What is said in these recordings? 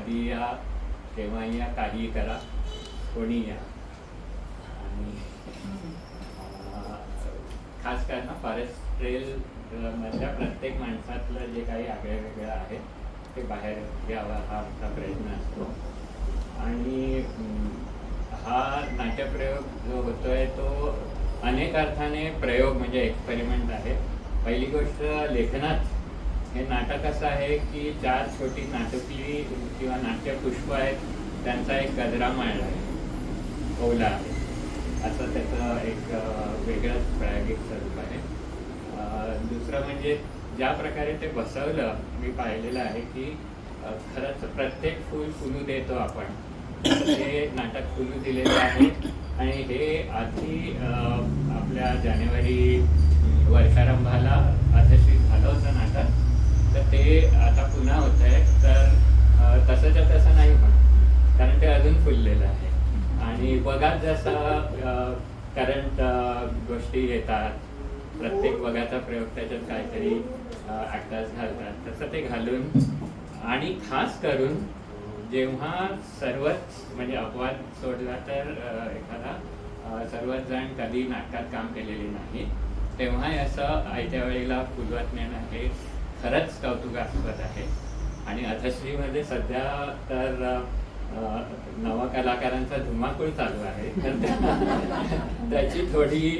कधी या, केव्हा या, काही करा, कोणी या. आणि खास कर ना फॉरेस्ट ट्रेल मधल्या प्रत्येक माणसातलं जे काही आगळं वेगळं आहे ते बाहेर यावं हा आमचा प्रयत्न असतो. आणि हा नाट्यप्रयोग जो होतोय तो अनेक अर्थाने प्रयोग म्हणजे एक्सपेरिमेंट आहे. पहिली गोष्ट लेखनात हे नाटक असं आहे की 4 छोटी नाटकी किंवा नाट्यपुष्प आहेत, त्यांचा एक गजरा मांडला आहे, ओला आहे, असं त्याचं एक वेगळंच प्रायोगिक स्वरूप आहे. दुसरं म्हणजे ज्या प्रकारे ते बसवलं मी पाहिलेलं आहे की खरंच प्रत्येक फूल फुलू देतो आपण, हे नाटक फुलू दिलेलं आहे. आणि हे आधी आपल्या जानेवारी वर्षारंभाला अध्यक्षित झालं होतं नाटक, तर ते आता पुन्हा होत आहे. तर तसंच्या तसं नाही पण, कारण ते अजून फुललेलं आहे. आणि बघात जसं करंट गोष्टी येतात, प्रत्येक बघाचा प्रयोग त्याच्यात काहीतरी ॲक्टर्स घालतात, तसं ते घालून आणि खास करून जेव्हा सर्वच म्हणजे अपवाद सोडला तर एखादा सर्वच जण कधी नाटकात काम केलेले नाही, तेव्हा असं आयत्या वेळेला फुलवत नेणं हे खरंच कौतुकास्पद आहे. आणि अथश्रीमध्ये सध्या तर नवकलाकारांचा धुमाकूळ चालू आहे, तर त्याची थोडी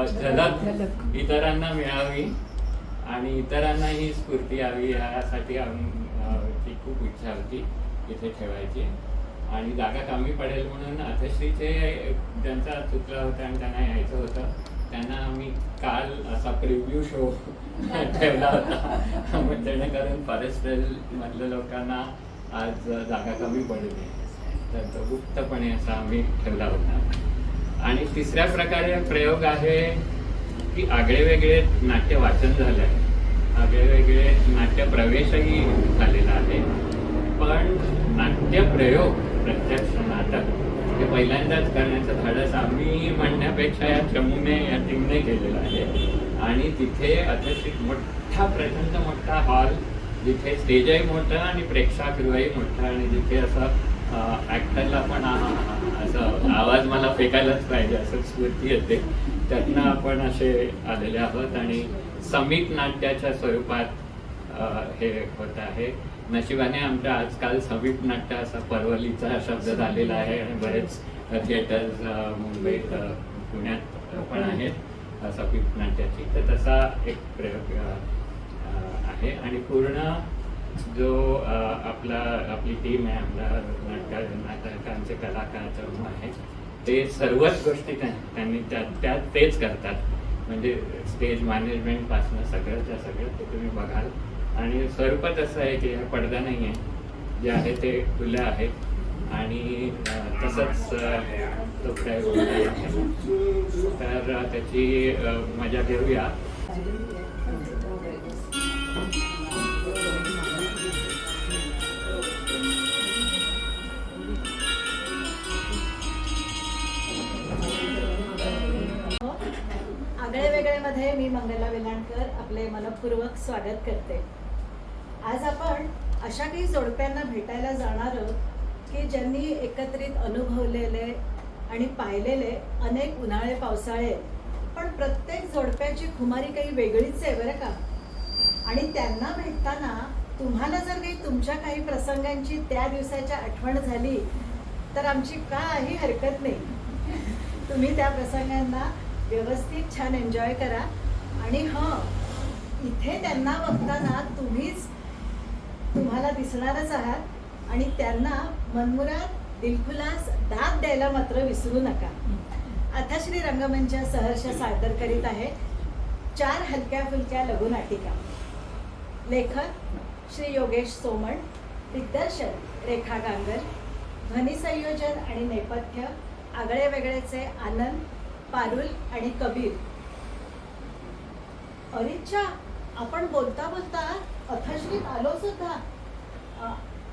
झलक इतरांना मिळावी आणि इतरांनाही स्फूर्ती यावी यासाठी आमची खूप इच्छा होती इथे ठेवायची. आणि जागा कमी पडेल म्हणून अथश्रीचे ज्यांचा चुकला होता आणि त्यांना यायचं होतं त्यांना आम्ही काल असा प्रिव्ह्यू शो ठेवला होता, जेणेकरून फॉरेस्ट मधल्या लोकांना आज जागा कमी पडली, तर तो गुप्तपणे असा आम्ही ठेवला होता. आणि तिसऱ्या प्रकारे प्रयोग आहे की आगळेवेगळे नाट्य वाचन झालं आहे, आगळेवेगळे नाट्य प्रवेशही झालेला आहे, पण नाट्यप्रयोग प्रत्यक्ष नाटक हे पहिल्यांदाच करण्याचं धाडस आम्ही म्हणण्यापेक्षा या चमूने या टीमने केलेलं आहे. आणि तिथे अतिशय मोठा प्रचंड मोठा हॉल, जिथे स्टेजही मोठं आणि प्रेक्षागृहही मोठं, आणि जिथे असं ॲक्टरला पण असं आवाज मला फेकायलाच पाहिजे असं स्फूर्ती येते, त्यातनं आपण असे आलेले आहोत. आणि समीप नाट्याच्या स्वरूपात हे होत आहे. नशिबाने आमच्या आजकाल समीप नाट्य असा परवलीचा शब्द झालेला आहे आणि बरेच थिएटर्स मुंबईत पुण्यात पण आहेत समीप नाट्याची, तर तसा एक प्रयोग आहे. आणि पूर्ण जो आपली टीम आहे, आपला नाटकांचे कलाकार चमू आहे, ते सर्वच गोष्टी त्यांनी त्यात तेच करतात. म्हणजे स्टेज मॅनेजमेंटपासून सगळंच्या सगळं ते तुम्ही बघाल. आणि स्वरूपात असं आहे की पडदा नाही आहे, जे आहे ते खुलं आहे आणि तसंच तो प्रयोग आहे, तर त्याची मजा घेऊया. आगळे वेगळे मध्ये मी मंगला वेलांडकर आपले मनपूर्वक स्वागत करते. आज आपण अशा काही जोडप्यांना भेटायला जाणार आहोत की ज्यांनी एकत्रित अनुभवलेले आणि पाहिलेले अनेक उन्हाळे पावसाळे, पण प्रत्येक जोडप्याची खुमारी काही वेगळीच आहे बरं का. आणि त्यांना भेटताना तुम्हाला जर काही तुमच्या काही प्रसंगांची त्या दिवसाची आठवण झाली तर आमची काही हरकत नाही, तुम्ही त्या प्रसंगांना व्यवस्थित छान एन्जॉय करा. आणि इथे त्यांना बघताना तुम्हाला दिसणारच आहात आणि त्यांना मनमुराद दिलखुलास दाद द्यायला मात्र विसरू नका. अथश्री रंगमंच सहर्ष सादर करीत आहे 4 हलक्या फुलक्या लघुनाटिका. लेखक श्री योगेश सोमण, दिग्दर्शन रेखा गांगर, ध्वनिसंयोजन आणि नेपथ्य आगळे वेगळेचे आनंद, पारुल आणि कबीर. अरिच्छा, आपण बोलता बोलता अथश्रीत आलो सुद्धा.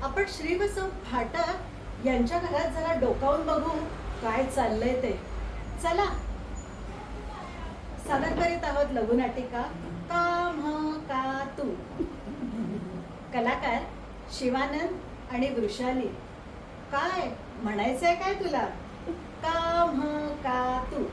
आपण श्रीबसव फाटक यांच्या घरात जरा डोकावून बघू काय चाललंय ते. चला, सादर करीत आहोत लघुनाटिका काम का तू. कलाकार शिवानंद आणि वृषाली, काय म्हणायचंय काय तुला? का म्ह का तू.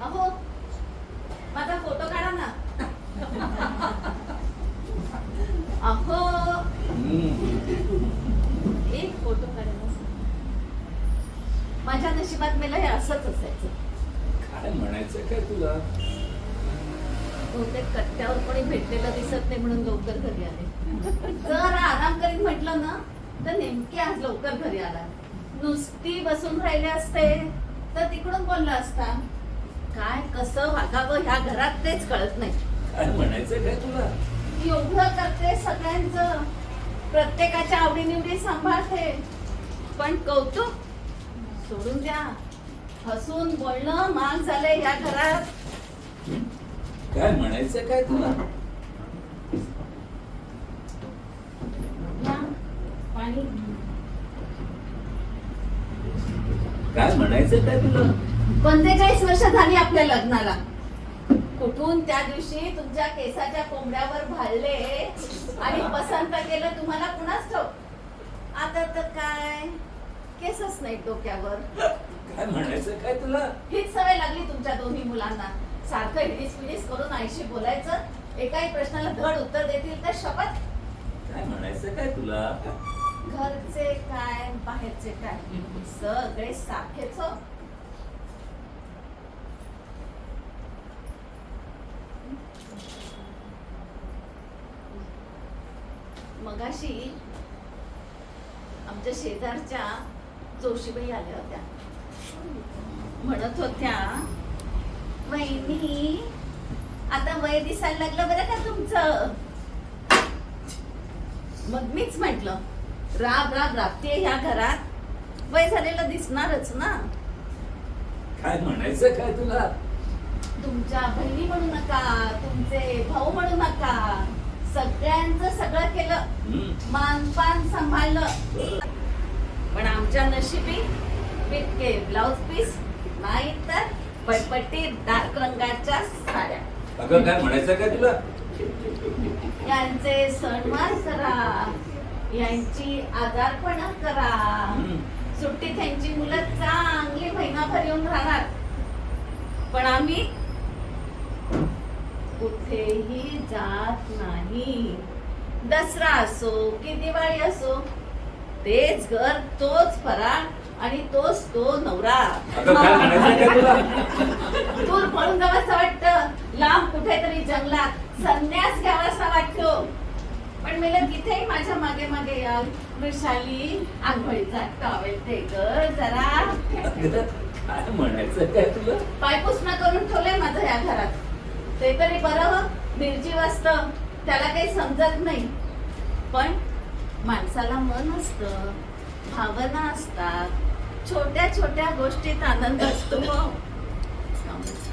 अहो, माझा फोटो काढा ना. अहो, एक फोटो काढा ना. माझ्या नशिबात मला हे असंच असायचं. काय म्हणायचं काय तुला? बहुतेक कट्ट्यावर कोणी भेटलेलं दिसत नाही म्हणून लवकर घरी आले. जर आराम करीत म्हटलं ना तर नेमके आज लवकर घरी आला. नुसती बसून राहिले असते तर तिकडून बोलला असता. काय कसं वागावं ह्या घरात तेच कळत नाही. काय म्हणायचं काय तुला? एवढं करते सगळ्यांचं, प्रत्येकाच्या आवडीनिवडी सांभाळते, पण कौतुक सोडून द्या. हसून बोलणं महाग झालंय ह्या घरात. काय म्हणायचं काय तुला? या, पाणी. काय म्हणायचं काय तुला? 45 वर्ष झाली आपल्या लग्नाला. कुठून त्या दिवशी तुमच्या केसाच्या कोंबड्यावर भाळले आणि पसंत केलं तुम्हाला कुणाच ठाऊक. आता तर काय केसच नाही डोक्यावर. काय म्हणायचं काय तुला? हीच सवय लागली तुमच्या दोन्ही मुलांना. सारखं हिडीस पिडीस करून आईशी बोलायचं. एकाही प्रश्नाला धड उत्तर देतील तर शपथ. काय म्हणायचं काय तुला? घरचे काय बाहेरचे काय सगळे सारखेच हो. मगाशी आमच्या शेजारच्या जोशीबाई आल्या होत्या. म्हणत होत्या, वहिनी आता वय दिसायला लागलं बरं का तुमचं. मग मीच म्हटलं, राब राब राबते ह्या घरात, वय झालेलं दिसणारच ना. काय म्हणायचं काय तुला? तुमच्या बहिणी म्हणू नका, तुमचे भाऊ म्हणू नका, सगळ्यांचं सगळं केलं, मानपान सांभाळलं. पण आमच्या नशिबी पिटके ब्लाउज पीस नाही तर पटपटी डार्क रंगाच्या साड्या. अगं काय म्हणायचं काय तुला? यांचे सणवार करा, यांची आजारपण करा, सुट्टीत त्यांची मुलं चांगली महिनाभर येऊन राहणार. पण आम्ही कुठेही जात नाही. दसरा असो की दिवाळी असो, तेच घर, तोच फराळ आणि तोच तो नवरा. अगं काय म्हणायचं काय तुला? दूर पळून जावंसं वाटतं, लांब कुठेतरी जंगलात संन्यास घ्यावासा वाटतो. पण मला तिथेही माझ्या मागे मागे याल. वृषाली, आंघोळीचा टॉवेल दे ग जरा. काय म्हणायचं काय तुला? पायपुसणं करून ठेवलंय माझं या घरात. ते तरी बरं, निर्जीव असतं, त्याला काही समजत नाही. पण माणसाला मन असतं, भावना असतात, छोट्या छोट्या गोष्टीत आनंद असतो.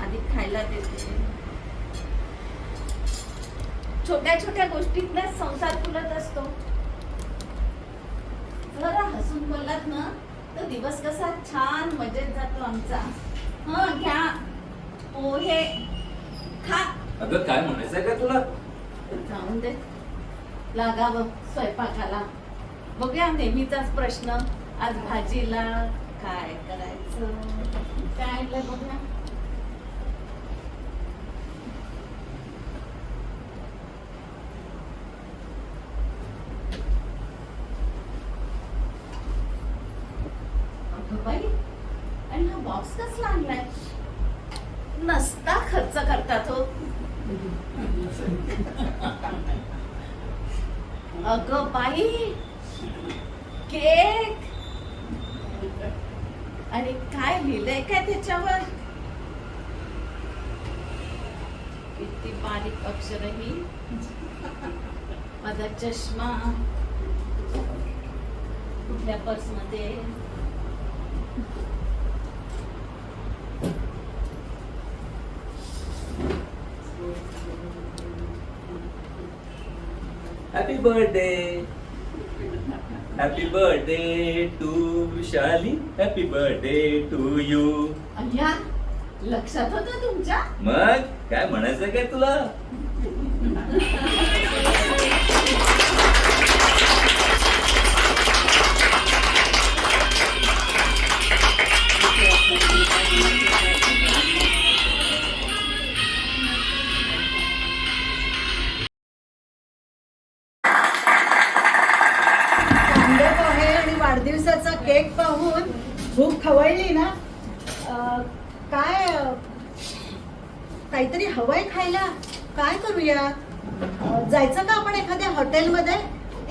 आधी खायला देते. छोट्या छोट्या गोष्टीतला संसार फुलत असतो. जरा हसून बोललात ना तर दिवस कसा छान मजेत जातो आमचा. घ्या पोहे खा. अगं काय म्हणायचं काय तुला? जाऊन दे, लागावं स्वयंपाकाला. बघूया नेहमीचाच प्रश्न, आज भाजीला काय करायचं, काय आणलंय बघूया. बॉक्स कसला आणलाय? नसता खर्च करतात हो. अगं बाई, केक. आणि काय लिहिलंय काय त्याच्यावर? किती बारीक अक्षरही. माझा चष्मा कुठल्या पर्स मध्ये? Happy birthday to Shali. Happy birthday to you. अय्या, लक्षात होतं तुमच्या? मग काय म्हणायचं काय तुला? कांदे पोहे आणि वाढदिवसाचा केक पाहून भूक खवळली ना. काय काहीतरी हवंय खायला. काय करूया? जायचं का आपण एखाद्या हॉटेलमध्ये?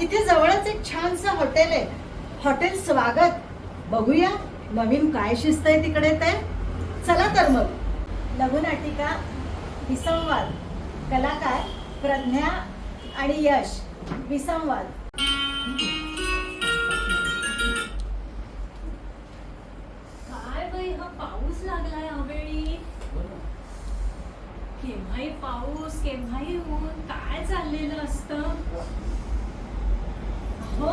इथे जवळच एक छानसं हॉटेल आहे, हॉटेल स्वागत. बघूया नवीन काय शिस्त आहे तिकडे ते. चला तर मग. लघुनाटिका विसंवाद. कलाकार प्रज्ञा आणि यश. विसंवाद. काय बाई, हा पाऊस लागलाय यावेळी. केव्हाही पाऊस केव्हाही ऊन, काय चाललेलं असतं. हो,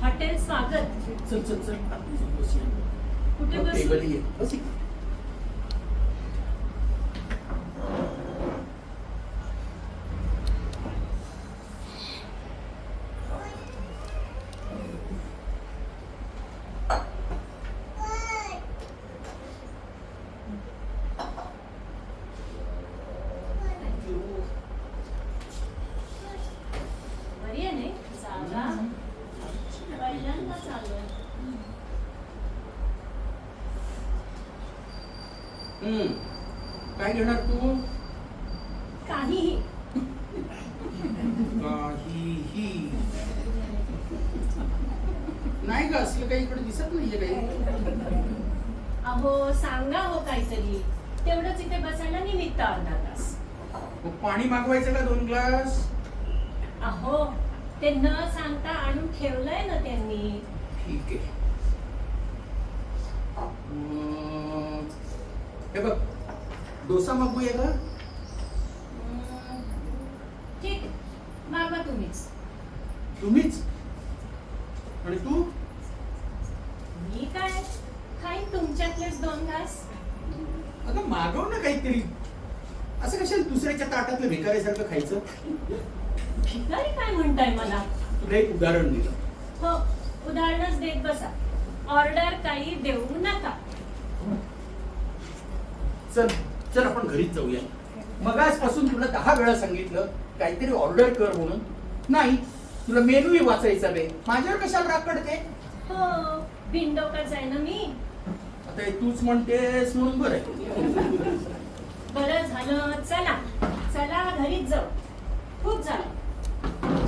हॉटेल स्वागत. चल चल चल कुठे बस? टेबल ये बस इकडे. बरी आहे नाही जागा? पहिल्यांदाच आलोय. काय घेणार तू? काहीही. काहीही नाही का? असलं काही इकडे दिसत नाहीये काही. अहो सांगा हो काहीतरी, तेवढंच इथे बसायला निमित्त अर्धा तास. मग पाणी मागवायचं का 2 ग्लास? अहो ते न सांगता आणून ठेवलंय ना त्यांनी. ठीक आहे. हे बघ, डोसा मागवूया का? ठीक आहे, मागवा तुम्हीच. तुम्हीच? आणि तू? मी काय खाईन तुमच्यातलेच 2 घास. अगं मागव ना काहीतरी. असं कशाला दुसऱ्याच्या ताटातलं भिकाऱ्यासारखं खायचं? भिकारी काय म्हणताय मला? तुला एक उदाहरण दिलं. हो, उदाहरणच देत बसा. ऑर्डर काही देऊ नका. चल चल आपण घरीच जाऊया. मगाचपासून तुला 10 वेळा सांगितलं काहीतरी ऑर्डर कर म्हणून. नाही, तुला मेनूही वाचायचा बे. माझ्यावर कशाला राग काढते? हो, बिनडोकच आहे ना मी. आता हे तूच म्हणतेस म्हणून बरं आहे. बरं झालं. चला चला घरीच जाऊ. खूप झालं.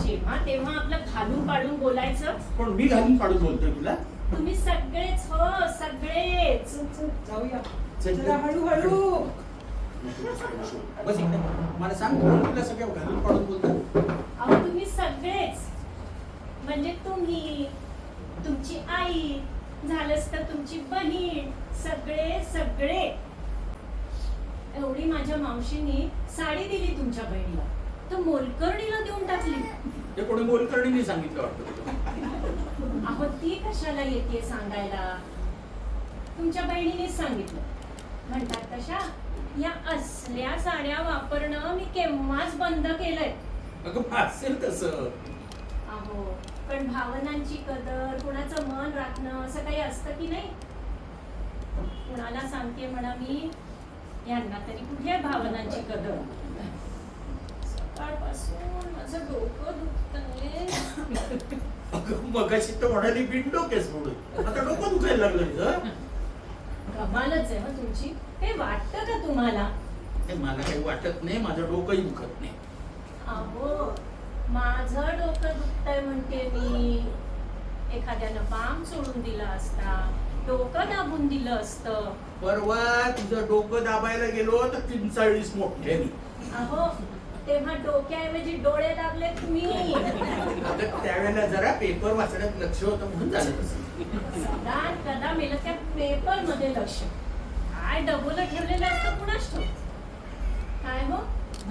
जेव्हा तेव्हा आपलं घालून पाडून बोलायचं. पण मी घालून पाडून बोलतोय तुला. तुम्ही सगळेच हो, सगळेच. जाऊया. चल, जरा हळूहळू. बस इकडे. मला सांग, कोण तुला सगळ्या घालून पाडून बोलतो? अहो तुम्ही सगळेच, म्हणजे तुम्ही, तुमची आई, झालंच तर तुमची बहीण, सगळे सगळे. एवढी माझ्या मावशीनी साडी दिली तुमच्या बहिणीला, तर मोलकर्णीला देऊन टाकली. ते कोणी मोलकर्णीने सांगितलं वाटतं. अहो ती कशाला येते सांगायला? तुमच्या बहिणीनेच सांगितलं. म्हणतात तशा या असल्या साड्या वापरणं मी केव्हाच बंद केलंय. अगं असेल तसं. अहो पण भावनांची कदर, कुणाचं मन राखणं असं काही असतं की नाही? कुणाला सांगते म्हणा मी, यांना तरी कुठल्या भावनांची कदर. सकाळपासून माझं डोकं दुखतंय. अगं मगाशी तर म्हणाली बिनडोकेस म्हणून, आता डोकं दुखायला लागलं तुझं. कमालच आहे मग तुमची. काही वाटतं का तुम्हाला? ते मला काही वाटत नाही, माझं डोकंही दुखत नाही. अहो माझं डोकं दुखतंय म्हणते मी. एखाद्यानं बाम सोडून दिला असता, डोकं दाबून दिलं असतं. परवा तुझं डोकं दाबायला गेलो तर 43 मोठे मी. अहो तेव्हा डोक्याऐवजी डोळे दाबले तुम्ही. आता त्यावेळेला जरा पेपर वाचण्यात लक्ष होतं म्हणून झालं तसं. सदा कदा मेलं त्या पेपर मध्ये लक्ष. काय डबोलं ठेवलेलं असतं कुणास ठाऊक. काय हो,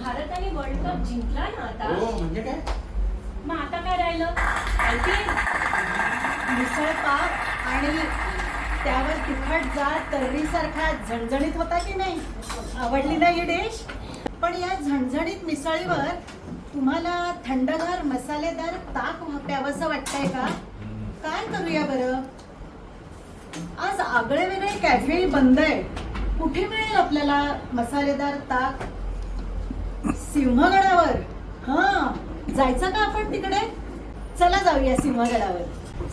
भारताने वर्ल्ड कप जिंकला ना आता. हो म्हणजे काय? मग आता काय राहिलं? IPL. मिसळ पाव आणि त्यावर तिखट जात तर्रीसारखा झणझणीत होता की नाही? आवडली ना ही डिश? पण या झणझणीत मिसळीवर तुम्हाला थंडगार मसालेदार ताक प्यावंसं वाटतंय का? काय करूया बरं? आज आगळे वेगळे कॅफे बंद आहे. कुठे मिळेल आपल्याला मसालेदार ताक? सिंहगडावर. हा, जायचं का आपण तिकडे? चला जाऊया सिंहगडावर.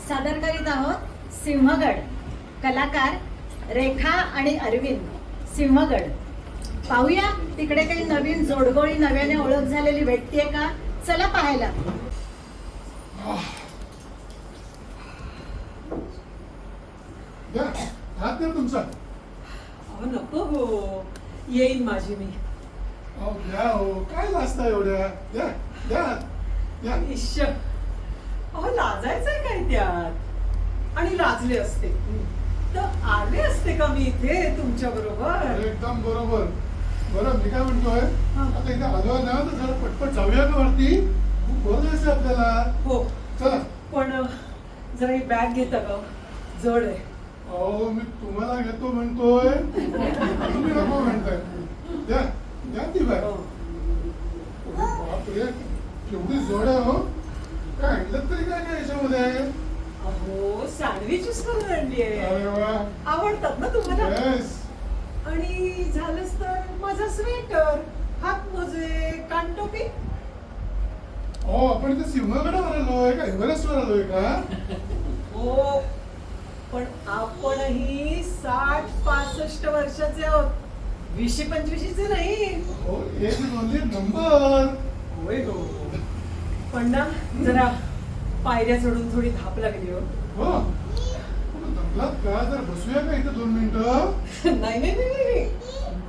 सादर करीत आहोत सिंहगड. कलाकार रेखा आणि अरविंद. सिंहगड पाहूया तिकडे काही नवीन जोडगोळी नव्याने ओळख झालेली भेटतेय का? चला पाहायला. द्या हात द्या तुमचा. अहो नको हो, येईन माझी मी. अहो द्या हो, काय लाजता एवढ्या? द्या द्या द्या. इश्श, अहो लाजायचंय काय त्यात? आणि लाजले असते तर आले असते का मी इथे तुमच्या बरोबर? एकदम बरोबर. बरं मी काय म्हणतोय, आता इथे आलोय ना तर जरा पटपट जाऊया का वरती? खूप बरं जायचं आपल्याला. हो, चला. पण जरा ही बॅग घेता का? जड आहे. अहो मी तुम्हाला घेतो म्हणतोय, तुम्ही नको म्हणताय. द्या द्या ती बॅग. हो. बापरे केवढी जोड आहे हो. काय आणलं तरी काय काय याच्यामध्ये? अहो सँडविचेस करून आणली आहे. अरे वा. आवडतात ना तुम्हाला? येस. आणि झालंच तर माझा स्वेटर, हात मोजे, कानटोपी. हो आपण इथे सिंहगडावर आलोय का एव्हरेस्टवर आलोय का? हो, पण आपणही 60-65 वर्षाचे आहोत, 20-25 नाही. हो एक म्हणजे नंबर. होय हो, पण ना जरा पायऱ्या चढून थोडी धाप लागली हो. हो दमलात का? जर बसूया का इथे 2 मिनिटं? नाही नाही नाही नाही,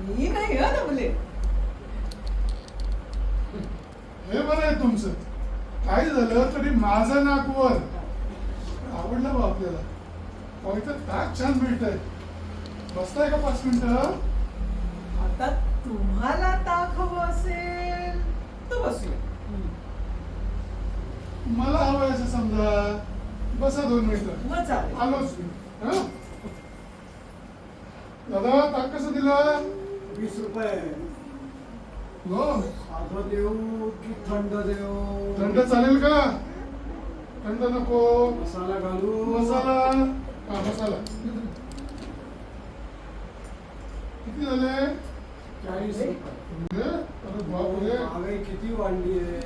मी नाही हा दमले. हे बरं आहे तुमचं. काही झालं तरी माझं नाक वर. आवडलं बा आपल्याला. अहो इथं ताक छान मिळतंय. बसताय का 5 मिनिटं? आता तुम्हाला ताक हवं असेल तर बसूया. मला हवंय असं समजा. बसा 2 मिनिटं. मग चालेल. आलोच मी. हा दादा ताक कसं दिलं? 20 रुपये. हो साधं देऊ की थंड देऊ? थंड चालेल का? थंड नको. मसाला घालू? मसाला. हा मसाला. किती झाले? 40 रुपये. म्हणजे अरे बापरे. महागाई किती वाढली आहे.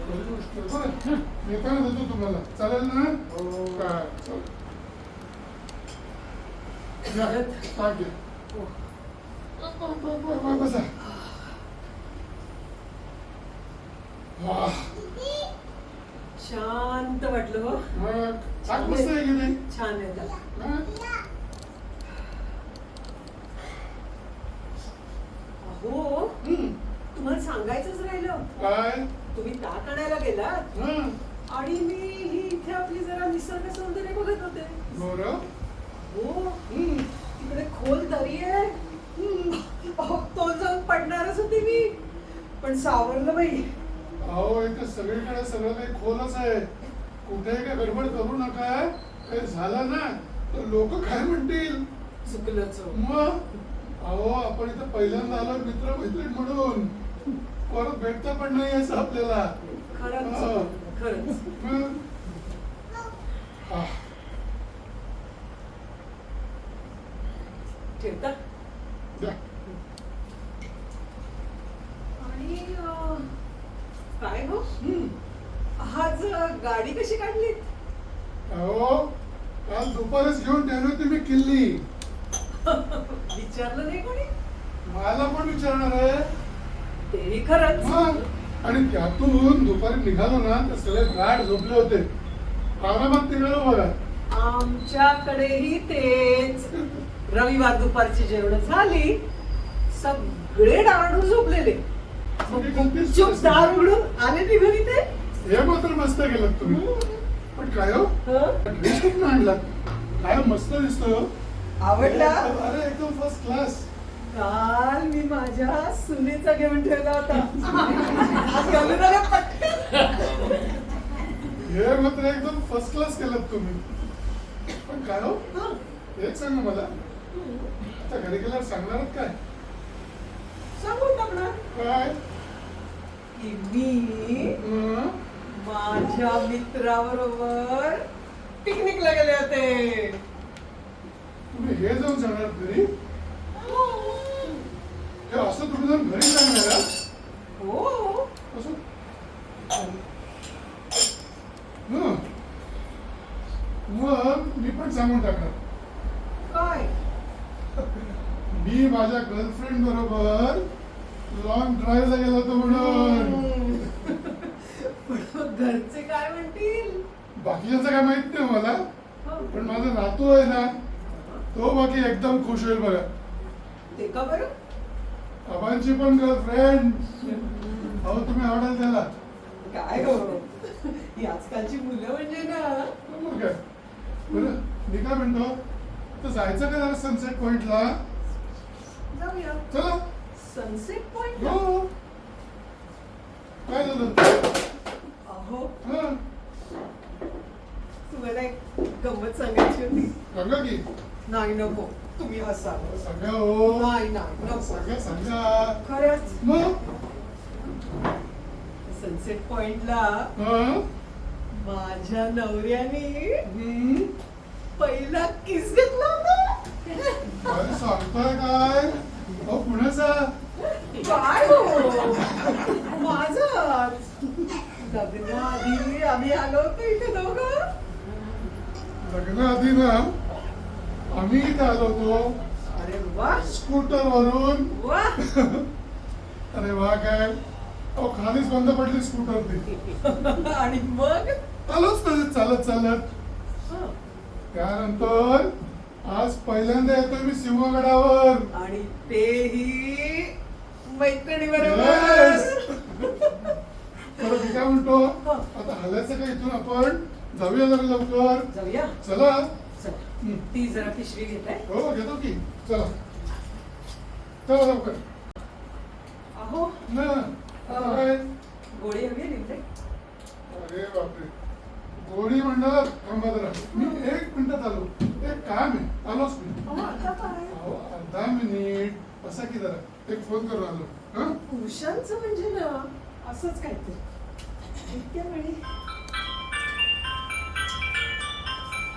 बरं, येताना देतो तुम्हाला. चालेल ना? हो. काय चालेल. घ्या, ताक घ्या. बसा. वाह. शांत वाटलं हो. मग ताक मस्त आहे की नाही? छान आहे ताक. हा? अहो हम्म. तुम्हाला सांगायचंच राहिलं. काय? तुम्ही ताक आणायला गेलात हा. आणि मी ही इथे आपली जरा निसर्ग सौंदर्य बघत होते. बरं. हो, हम्म. तिकडे खोल दरी आहे. अहो, तो जाऊन पडणारच होती मी, पण सावरलं बाई. अहो इथे सगळीकडे सगळं काही खोलच आहे. कुठेही काय गडबड करू नका. काही झालं ना तर लोक काय म्हणतील? चुकलंच हो. मग अहो आपण इथे पहिल्यांदा आलो मित्र मैत्रीण म्हणून. परत भेटता पण नाही असं आपल्याला. खरंच हा. खरंच. मग हा. ठेवता. द्या. आणि काय हो, हम्म. आज गाडी कशी काढली? अहो काल दुपारच घेऊन ठेवली होती मी किल्ली. विचार विचारलं नाही कोणी? मला पण विचारणार आहे तेही खरंच. मग. आणि त्यातून दुपारी निघालो ना तर सगळे गाढ झोपले होते. आरामात निघालो बघा. आमच्याकडेही तेच. रविवार दुपारची जेवण झाली, सगळे डाळून झोपलेले. सगळी गलतीच चुप केली. दार उघडून आले निघून इथे. हे मात्र मस्त केलं तुम्ही. पण काय हो हं? ड्रेस कुठून आणला? काय मस्त दिसतोय हो. आवडला? अरे एकदम फर्स्ट क्लास. काल मी माझ्या सुनेचा घेऊन ठेवला होता. आज घालून आला पटकन. हे मात्र एकदम फर्स्ट क्लास केलं तुम्ही. पण काय हो एक सांगा मला, आता घरी गेल्यावर सांगणार काय? सांगून टाकणार काय? की मी हं? माझ्या मित्राबरोबर पिकनिकला गेले होते. तुम्ही हे जाऊन सांगणार घरी? हे असं तुम्ही जाऊन घरी सांगणार का? हो. असं? हं. मग मी पण सांगून टाकणार. काय? मी माझ्या गर्लफ्रेंड बरोबर लॉंग ड्राईव्हला गेलो होतो म्हणून. पण घरचे काय म्हणतील? बाकीच्यांचं काय माहित नाही मला, हो. पण माझा नातू आहे ना तो बाकी एकदम खुश होईल बघा. ते का बरं? आबांची पण गर्लफ्रेंड. अहो तुम्ही आवडाल त्याला. काय हो, ही आजकालची मुलं म्हणजे ना. मग काय बरं मी काय म्हणतो, तर जायचं का जरा सनसेट पॉइंटला? जाऊया चला. Sunset point. हो. काय झालं? अहो हं. तुम्हाला एक गंमत सांगायची होती. सांगा की. नाही नको, तुम्ही असाल. सांगा हो. नाही नाही नको. सांगा सांगा. खरंच मग सनसेट पॉइंटला हं? माझ्या नवऱ्याने हं? पहिला किस घेतला होता. काय सांगताय काय? अहो पुण्याचा. काय हो, माझाच. लग्नाआधी आम्ही आलो होतो इथे दोघं. लग्नाआधी ना आम्ही इथे आलो होतो अरे वा स्कूटर वरून. वा. अरे वा काय. अहो खालीच बंद पडली स्कूटर ती. आणि मग आलोच तसे चालत चालत. हं. त्यानंतर आज पहिल्यांदा येतोय मी सिंहगडावर. आणि तेही मैत्रिणी Yes. बरोबर. बरं मी काय म्हणतो, आता हलायचं का इथून आपण जाऊया जरा लवकर. जाऊया. चला. चल. हं. ती जरा पिशवी घेत आहे. हो घेतो की. चला चला लवकर. अहो ना आता काय? गोळी हवी आहे निमते. अरे बापरे, गोडी म्हणणार थांबा जरा. मी 1 मिनिटात आलो. एक काम आहे, आलोच मी. अहो, आता काय? अहो अर्धा मिनिट बसा की जरा, एक फोन करून आलो. हं? पुरुषांचं म्हणजे ना असंच काहीतरी. इतक्या वेळी.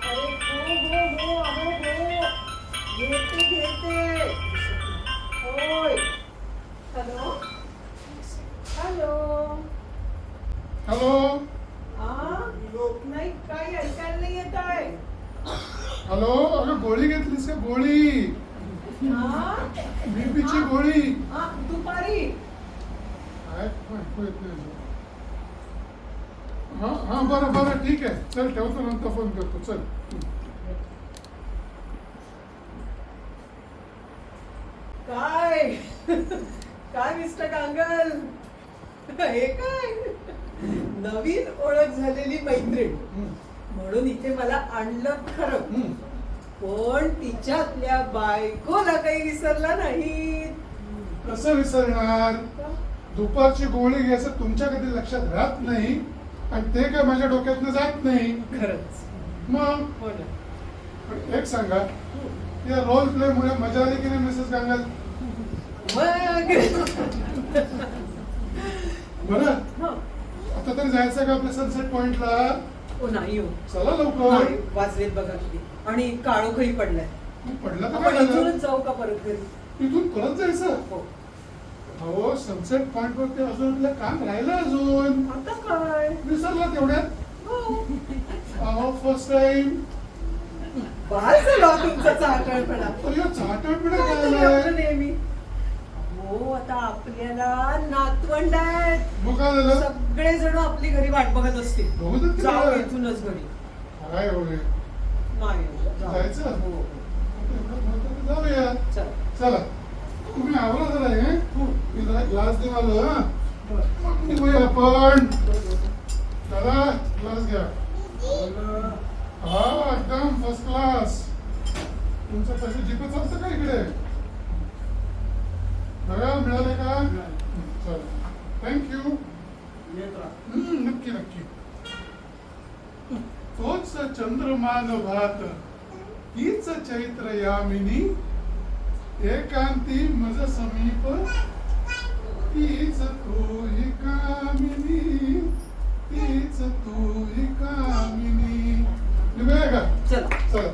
अरे हो, अहो हो. घेते. होय. हॅलो. हॅलो. नाही काही ऐकायला नाही येत आहे. हॅलो. अगं गोळी घेतलीस का? गोळी, बीपीची गोळी. दुपारी. काय ऐकू येत नाही. हा बरं ठीक आहे. चल ठेवतो, नंतर फोन करतो. चल. काय मिस्टर कांगल, हे काय नवीन ओळख झालेली मैत्रीण म्हणून इथे मला आणलं खरं, पण तिच्यातल्या बायकोला काही विसरला नाही. कसं विसरणार? दुपारची गोळी घ्यायचं तुमच्या कधी लक्षात राहत नाही आणि ते काय माझ्या डोक्यातनं जात नाही. खरंच. मग हो ना. पण एक सांगा, या रोल प्ले मुळे मजा आली की नाही मिसेस कांगल? मग बरं आता तरी जायचं का आपल्या सनसेट पॉइंटला? हो नाही हो, चला लवकर. नाही, वाजलेत बघा किती. आणि काळोखही पडलाय. पडलं तर आपण काय झालं? इथूनच जाऊ का परत घरी? तिथून परत जायचं? हो. अहो सनसेट पॉइंट वरती अजून आपलं काम राहिलं अजून. आता काय? विसरला तेवढ्यात? हो. अहो फर्स्ट टाइम. बस झालं तुमचा चाटळपणा. अरे या चाटळपणा काय काय तरी आलाय? आपलं नेहमी. हो आता आपल्याला नातवंड आहेत. मग काय झालं? सगळे जण आपली घरी वाट बघत असतील. बघत असतील जाऊ का? इथूनच घरी. काय होय नाही जाऊ. जायचं? हो. जाऊया. चल. चला तुम्ही आवरा जरा हे मी जरा ग्लास देऊन आलो हा मग निघूया आपण. चला ग्लास घ्या. हा एकदम फर्स्ट क्लास. तुमचं पैसे जीपे चालतं का इकडे? बघा मिळाले का? चला थँक्यू. येत राहा. नक्की नक्की. तोच चंद्रमान भात तीच चैत्र यामिनी एकांती मज समीप तीच तू ही कामिनी तीच तू ही कामिनी. निघूया का? चला. चला.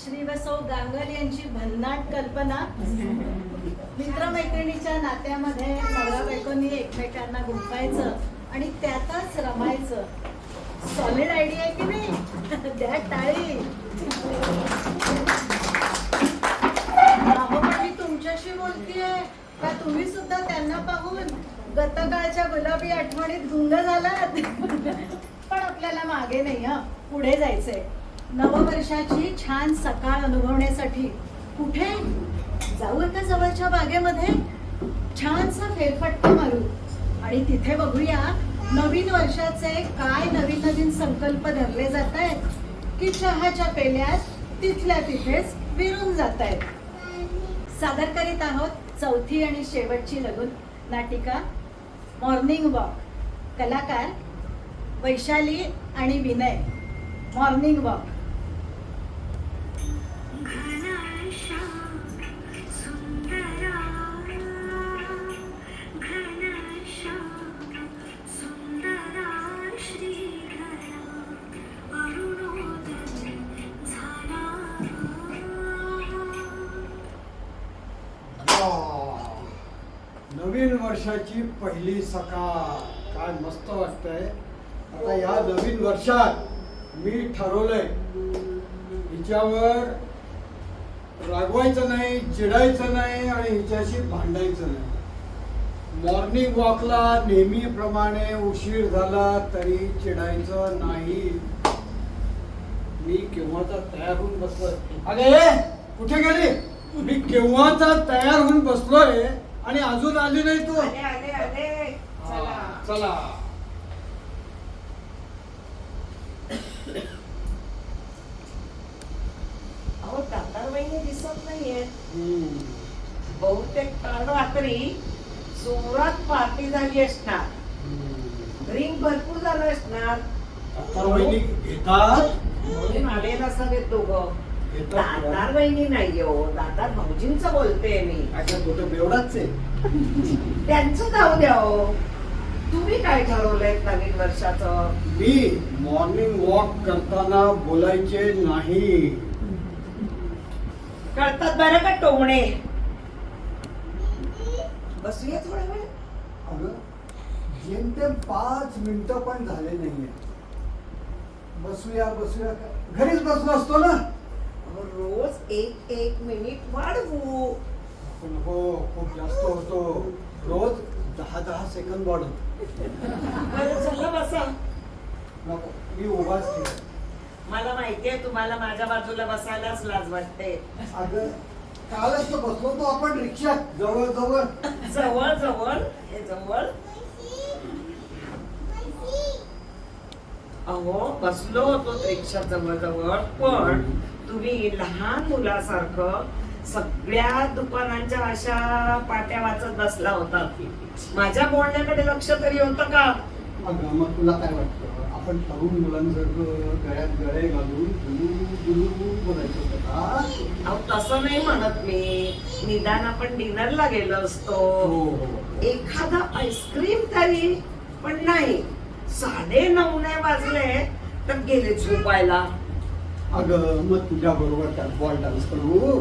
श्रीवसो गांगल यांची भन्नाट कल्पना. मित्रमैत्रिणीच्या नात्यामध्ये नवरा बायकोनी एकमेकांना गुंफायचं आणि त्यातच रमायचं. सॉलिड आयडिया आहे की नाही? द्या टाळी. अहो पण मी तुमच्याशी बोलतीये का तुम्ही सुद्धा त्यांना पाहून गतकाळच्या गुलाबी आठवणीत गुंग झालात? पण आपल्याला मागे नाही हा, पुढे जायचंय. नववर्षाची छान सकाळ अनुभवण्यासाठी कुठे जाऊ? एका जवळच्या बागेमध्ये छानसा फेरफटका मारू आणि तिथे बघूया नवीन वर्षाचे काय नवीन नवीन संकल्प धरले जात आहेत की चहाच्या पेल्यात तिथल्या तिथेच विरून जात आहेत. सादर करीत आहोत चौथी आणि शेवटची लघु नाटिका मॉर्निंग वॉक. कलाकार वैशाली आणि विनय. Morning walk. नवीन वर्षाची पहिली सकाळ काय मस्त वाटतंय. आता या नवीन वर्षात मी ठरवलंय हिच्यावर रागवायचं नाही, चिडायचं नाही आणि हिच्याशी भांडायचं नाही. मॉर्निंग वॉकला नेहमीप्रमाणे उशीर झाला तरी चिडायचं नाही. मी केव्हाचा तयार होऊन बसलोय. अगे कुठे गेली? मी केव्हाचा तयार होऊन बसलोय आणि अजून आली नाही तू. आले आले आले. चला. चला. अहो दातारबाईने दिसत नाहीये. हम्म. बहुतेक काल रात्री जोरात पार्टी झाली असणार. ड्रिंक भरपूर झालं असणार तर वहिनी घेतात. म्हणून आले नसावेत दोघं. घेतात. दातार बहिणी नाही हो, दातार भाऊजींचं बोलते मी. अच्छा तो तर बेवडाच आहे. त्यांचं जाऊ द्या हो. तुम्ही काय ठरवलंय नवीन वर्षाचं? मी मॉर्निंग वॉक करताना बोलायचे नाही. कळतात बरं का टोमणे. बसूया थोडा वेळ. अगं जेमतेम 5 मिनिटं पण झाले नाहीये. बसूया बसूया घरीच बसलो असतो ना. अहो, रोज 1 मिनिट वाढवू. पण हो खूप जास्त होतो. रोज 10 सेकंद वाढवतो. बरं झालं बसा. नको मी उभाच ठेव. मला माहितीये तुम्हाला माझ्या बाजूला बसायलाच लाज वाटते. अगं कालच तर बसलो तो आपण रिक्षात जवळ जवळ. जवळ जवळ हे जवळ. अहो बसलो होतो रिक्षा जवळ जवळ, पण तुम्ही लहान मुलासारखं सगळ्या दुकानांच्या अशा पाट्या वाचत बसला होता. माझ्या बोलण्याकडे लक्ष तरी होतं का? अगं मग तुला काय वाटतं आपण तरुण मुलांसारखं गळ्यात गळे घालून गुलू बोलायचं होतं का? अहो तसं नाही म्हणत मी. निदान आपण डिनरला गेलो असतो. हो. एखादा आईस्क्रीम तरी. पण नाही, 9:30 नाही वाजले तर गेले झोपायला. अगं मग तुझ्या बरोबर बॉल डान्स करू.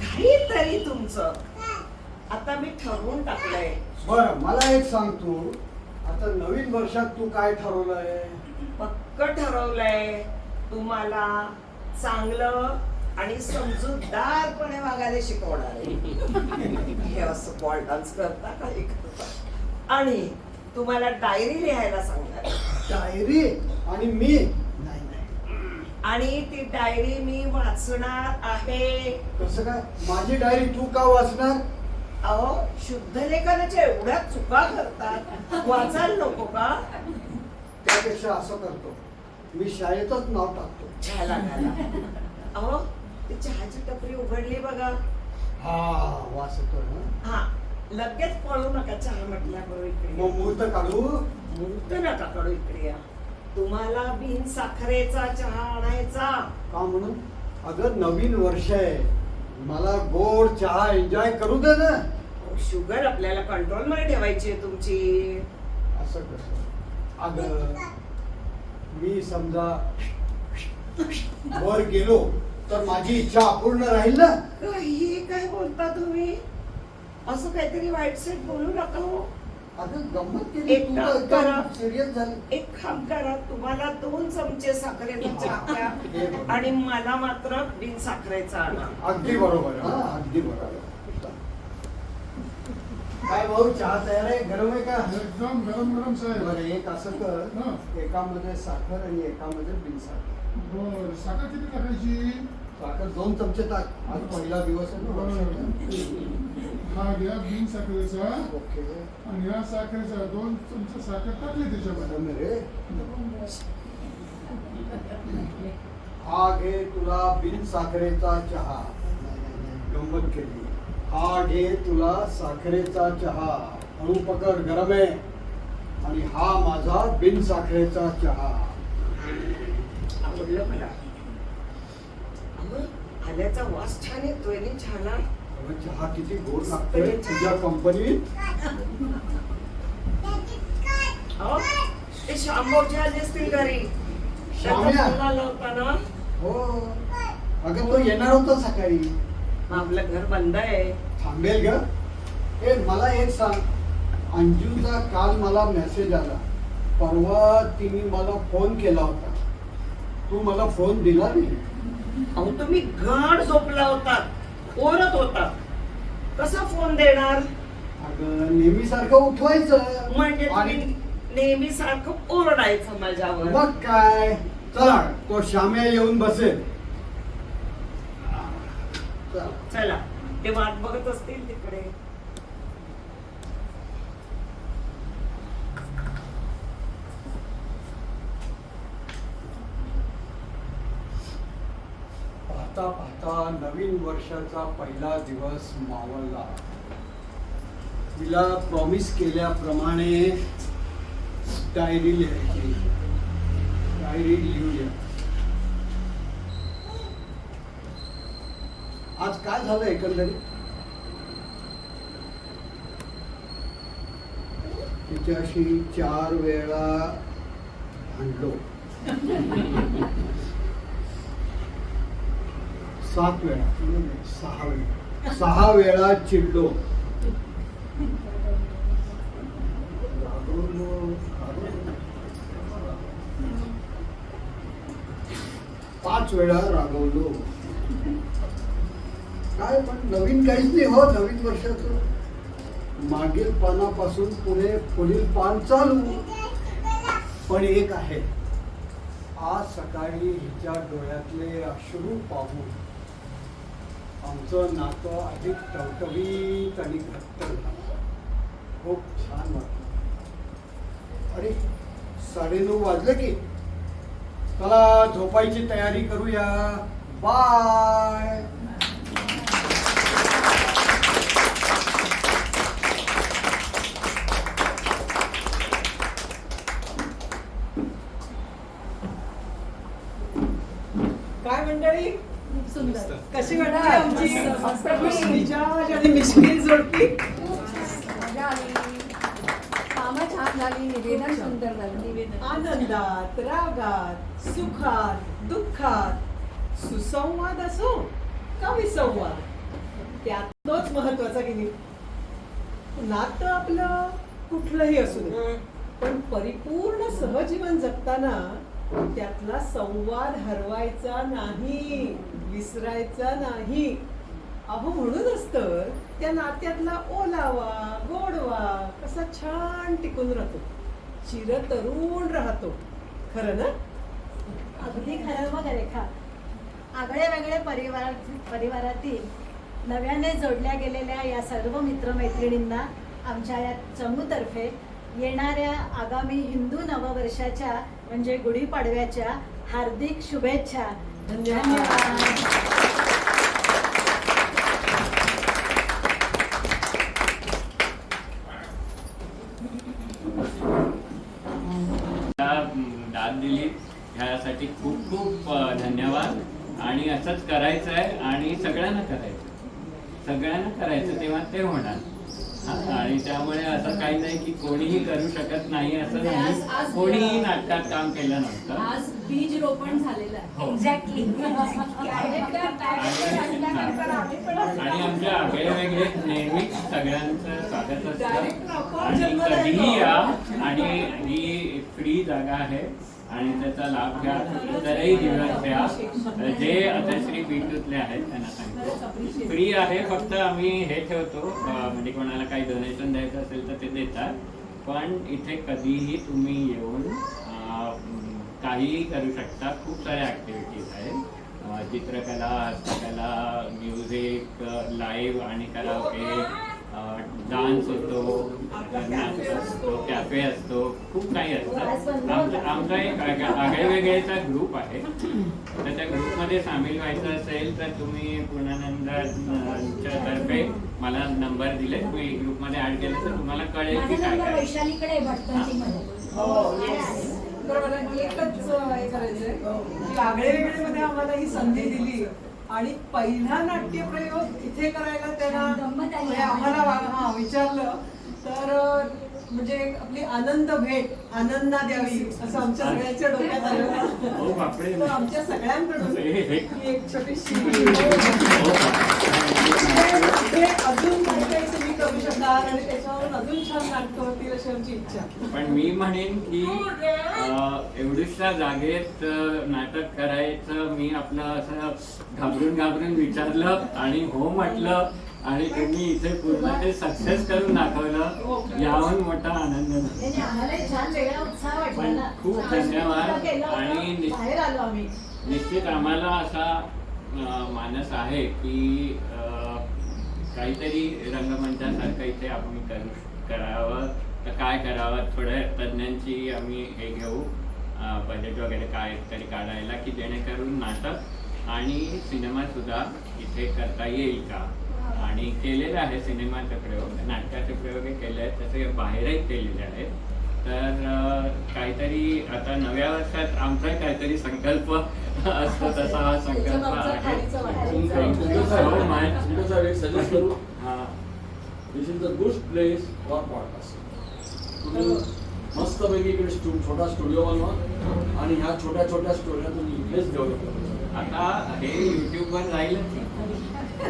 काहीतरी तुमचं. आता मी ठरवून टाकलंय. बरं मला एक सांग तू, आता नवीन वर्षात तू काय ठरवलंय? पक्क ठरवलंय तुम्हाला चांगलं आणि समजूतदारपणे वागायला शिकवणार आहे. हे असं बॉल डान्स करता काही करता. आणि तुम्हाला डायरी लिहायला सांगणार आहे. डायरी? आणि मी? नाही नाही. आणि ती डायरी मी वाचणार आहे. कसं काय? माझी डायरी तू का वाचणार? अहो शुद्ध लेखनाच्या एवढ्या चुका करतात, वाचायला नको का? त्यापेक्षा असं करतो, मी शाळेतच नाव टाकतो. छाला घाला. अहो ती चहाची टपरी उघडली बघा. हा वाचतो ना. हा लगेच पळू नका चहा म्हटल्याबरोबर इकडे. मग मुहूर्त काढू? मुहूर्त नका काढू, इकडे या. तुम्हाला बिन साखरेचा चहा आणायचा. का म्हणून? अगं नवीन वर्ष आहे, मला गोड चहा एन्जॉय करू दे ना. शुगर आपल्याला कंट्रोल मध्ये ठेवायची आहे तुमची. असं कसं? अगं मी समजा वर गेलो तर माझी इच्छा अपूर्ण राहील ना. काही काय बोलता तुम्ही? असं काहीतरी वाईट सेट बोलू नका हो. अगं गंमत केली, एक तू काम तर करा. एकदम सिरियस झाली. एक काम करा, तुम्हाला 2 चमचे साखरेचा चहा हे द्या बघ. आणि मला मात्र बिन साखरेचा आणा. अगदी बरोबर. हा अगदी बरोबर. काय भाऊ चहा तयार आहे? गरम आहे का? एकदम गरम गरम साहेब. बरं एक असं कर, हं. एकामध्ये साखर आणि एकामध्ये बिन साखर. बरं साखर किती टाकायची? साखर 2 चमचे टाक, आज पहिला दिवस आहे ना वर्षाचा. हा घ्या बिन साखरेचा ओके. आणि ह्या साखरेचा 2 चमचे साखर टाकली त्याच्यामध्ये. बरं रे. हा घे तुला बिन साखरेचा चहा. गंमत केली. हा घे तुला साखरेचा चहा. हळू पकड, गरम आहे. आणि हा माझा बिन साखरेचा चहा. आवडलं मला. अहो, आल्याचा वास छान येतोय ना छाला. अगं, चहा किती गोड लागतोय तुझ्या कंपनीत. अहो, ते शांभाऊजी आले असतील घरी. श्याम्या? त्याचा फोन आला होता ना. हो अगं तो येणार होता सकाळी. आपलं घर बंद आहे. थांबेल ग. ए मला एक सांग, अंजूचा काल मला मेसेज आला. परवा तिने मला फोन केला होता, तू मला फोन दिला नाही. अहो तुम्ही गाढ झोपला होता, ओरत होता, कसा फोन देणार? अगं नेहमीसारखं उठवायचं. म्हणजे तुम्ही आणि नेहमी सारखं ओरडायचं माझ्यावर. मग काय, चला तो श्याम्या येऊन बसेल. चला. चला, ते वाट बघत असतील तिकडे. पाहता पाहता नवीन वर्षाचा पहिला दिवस मावळला. तिला प्रॉमिस केल्याप्रमाणे डायरी लिहायची. डायरी लिहूया. आज काय झालं एकंदरीत? तिच्याशी 4 वेळा भांडलो. 7 वेळा, 6 वेळा, 6 वेळा चिडलो. रागवलो. 5 वेळा रागवलो. काय पण नवीन काहीच नाही हो नवीन वर्षाचं. मागील पानापासून पुढील पान चालू. पण एक आहे, आज सकाळी हिच्या डोळ्यातले अश्रू पाहून आमचं नातं अधिक टवटवीत आणि घट्ट झालं. खूप छान वाटलं. अरे 9:30 वाजले की. चला झोपायची तयारी करूया. बाय. काय मंडळी, सुंदर. कशी वाटली आमची मिजाज आणि मिश्किल जोडपी? कामं छान झाली, निवेदन सुंदर झालं. आनंदात, रागात, सुखात, दुःखात सुसंवाद असो का विसंवाद, त्यात तोच महत्वाचा की नाही. नातं आपलं कुठलंही असू दे, पण परिपूर्ण सहजीवन जगताना त्यातला संवाद हरवायचा नाही, विसरायचा नाही. अहो म्हणूनच तर त्या नात्यातला ओलावा गोडवा कसा छान टिकून राहतो, चिरतरुण राहतो. खरं ना? अगदी खरं बघ रेखा. आगळे वेगळे परिवारातील नव्याने जोडल्या गेलेल्या या सर्व मित्रमैत्रिणींना आमच्या या चमूतर्फे येणाऱ्या आगामी हिंदू नववर्षाच्या म्हणजे गुढीपाडव्याच्या हार्दिक शुभेच्छा. धन्यवाद. दाद दिली ह्यासाठी खूप खूप धन्यवाद. आणि असंच करायचं आहे आणि सगळ्यांना करायचं तेव्हा ते होणार. आणि त्यामुळे असं काही नाही की कोणीही करू शकत नाही असं नाही. कोणीही नाटकात काम केलं नव्हतं. आज बीज रोपण झालेलं हो. आहे. एक्झॅक्टली. आणि आमच्या आगळे वेगळे नेहमीच सगळ्यांचं स्वागत असतं. आणि कधीही या. आणि ही फ्री जागा आहे आणि त्याचा लाभ घ्या. इतरही दिवस घ्या. जे आता श्री बीटूतले आहेत त्यांना सांगतो फ्री आहे. फक्त आम्ही हे ठेवतो म्हणजे कोणाला काही डोनेशन द्यायचं असेल तर ते देतात. पण इथे कधीही तुम्ही येऊन काहीही करू शकता. खूप साऱ्या ॲक्टिव्हिटीज आहेत. चित्रकला, हस्तकला, म्युझिक, लाईव्ह आणि कराओके, डान्स होतो, नाच असतो, कॅफे असतो, खूप काही असतं. आमचा एक आगळे वेगळेचा ग्रुप आहे. तर त्या ग्रुपमध्ये सामील व्हायचं असेल तर तुम्ही पूर्णानंदाच्या तर्फे मला नंबर दिले, तुम्ही ग्रुपमध्ये ऍड केलं तर तुम्हाला कळेल की काय काय. वैशालीकडे तर मला एकच हे करायचंय की आगळे वेगळे मध्ये आम्हाला ही संधी दिली आणि पहिला नाट्यप्रयोग इथे करायला त्यांना म्हणजे आम्हाला विचारलं तर म्हणजे आपली आनंद भेट आनंदा द्यावी असं आमच्या सगळ्यांच्या डोक्यात आलं. तर आमच्या सगळ्यांकडून एक छोटीशी अजून काही काही तुम्ही करू शकाल आणि त्याच्यावरून अजून छान नाटकं होतील अशी आमची इच्छा. पण मी म्हणेन की एवढ्या जागेत नाटक करायचं मी आपलं असं घाबरून विचारलं आणि हो म्हटलं आणि तुम्ही इथे पूर्ण ते सक्सेस करून दाखवलं. याहून मोठा आनंद नाही. छान वेगळा उत्साह वाटला ना. खूप धन्यवाद. आणि बाहेर आलो आम्ही. निश्चित आम्हाला असा मानस आहे की काहीतरी रंगमंचासारखं इथे आपण करावं. तर काय करावं, थोड्या तज्ज्ञांची आम्ही हे घेऊ बजेट वगैरे काय तरी काढायला की जेणेकरून नाटक आणि सिनेमा सुद्धा इथे करता येईल का. आणि केलेलं आहे सिनेमाचे प्रयोग, नाटकाचे प्रयोगही केले आहेत, तसे बाहेरही केलेले आहेत. तर काहीतरी आता नव्या वर्षात आमचा काहीतरी संकल्प असतो तसा हा संकल्प आहे. Thank you so much. सजेस्ट करू. This is the good place for podcast. तुम्ही मस्तपैकी इकडे छोटा स्टुडिओ बनवा आणि ह्या छोट्या छोट्या स्टोऱ्या तुम्ही इथेच डेव्हलप करा. आता हे युट्यूबवर जाईलच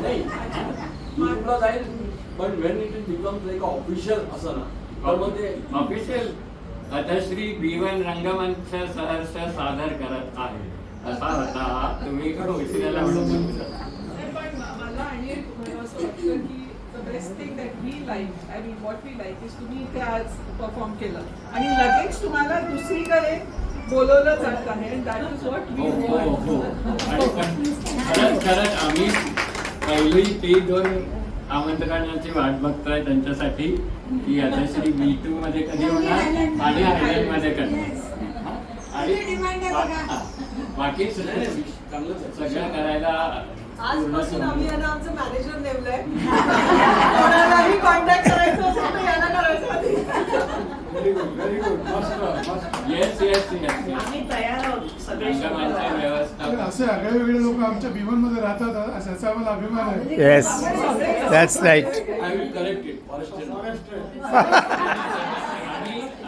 नाही युट्यूबला जाईल. पण Wien it is becomes like official असं ना तर मग ते ऑफिशियल आता श्री B1 रंगमंच सहर्ष सादर करत आहे असा होता. तुम्ही ऑफिशियल पण मला आणि एक असं वाटतं की the best thing that we like I mean what we like is तुम्ही इथे आज परफॉर्म केलं आणि लगेच तुम्हाला दुसरीकडे बोलवलं जात आहे. दॅट इज व्हॉट वी आणि खरंच आम्ही पहिली ती 2 आमंत्रणाची वाट बघतोय त्यांच्यासाठी की आता श्री B2 मध्ये कधी होणार आणि आयलंड मध्ये कधी. आणि बाकी सगळं करायला आजपासून आम्ही यांना आमचं मॅनेजर नेमलंय. कोणालाही कॉन्टॅक्ट करायचं असेल तर यांना करायचं. व्हेरी गुड मस्त. येस आम्ही तयार आहोत सगळे. व्यवस्था असे आगळे वेगळे लोक आमच्या B1 मध्ये राहतात अशाचा आम्हाला अभिमान आहे. Yes, that's right. I will correct it. Forest.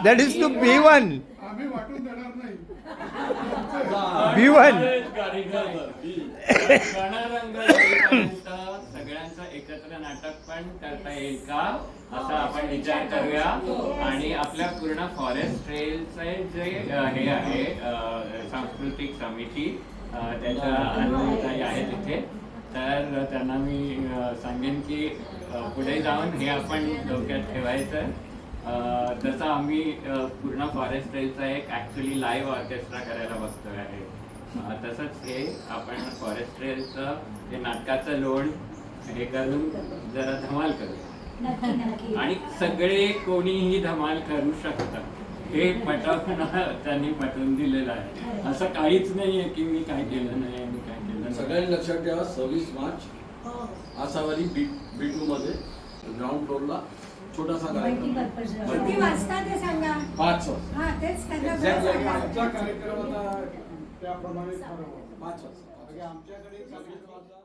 That is to B1. आम्ही वाटून देणार नाही. B1. गणरंग सगळ्या सगळ्यांचं एकत्र नाटक पण करता येईल का असा आपण विचार करूया. आणि आपल्या पूर्ण फॉरेस्ट ट्रेलचे जे हे आहे सांस्कृतिक समिती त्याच्या अनुयायी आहेत तिथे, तर त्यांना मी सांगेन की पुढे जाऊन हे आपण डोक्यात ठेवायचं. तसं आम्ही पूर्ण फॉरेस्ट ट्रेलचा एक ॲक्च्युली लाईव्ह ऑर्केस्ट्रा करायला बघतोय आहे. तसंच हे आपण फॉरेस्ट ट्रेलचं हे नाटकाचं लोण हे करून जरा धमाल करू आणि सगळे कोणीही धमाल करू शकतात हे पटवणं त्यांनी पटवून दिलेलं आहे. असं काहीच नाही आहे की मी काय केलं नाही मी काय केलं नाही. सगळ्यांनी लक्षात ठेवा 26 मार्च आसावरी B2 मध्ये ग्राउंड फ्लोअरला छोटासा कार्यक्रम. किती वाजता ते सांगा. 5 वाजता. हा तेच त्यांना Exactly. आमचा कार्यक्रम आता त्याप्रमाणे ठरवू. 5 वाजता. आमच्याकडे 26 वाजता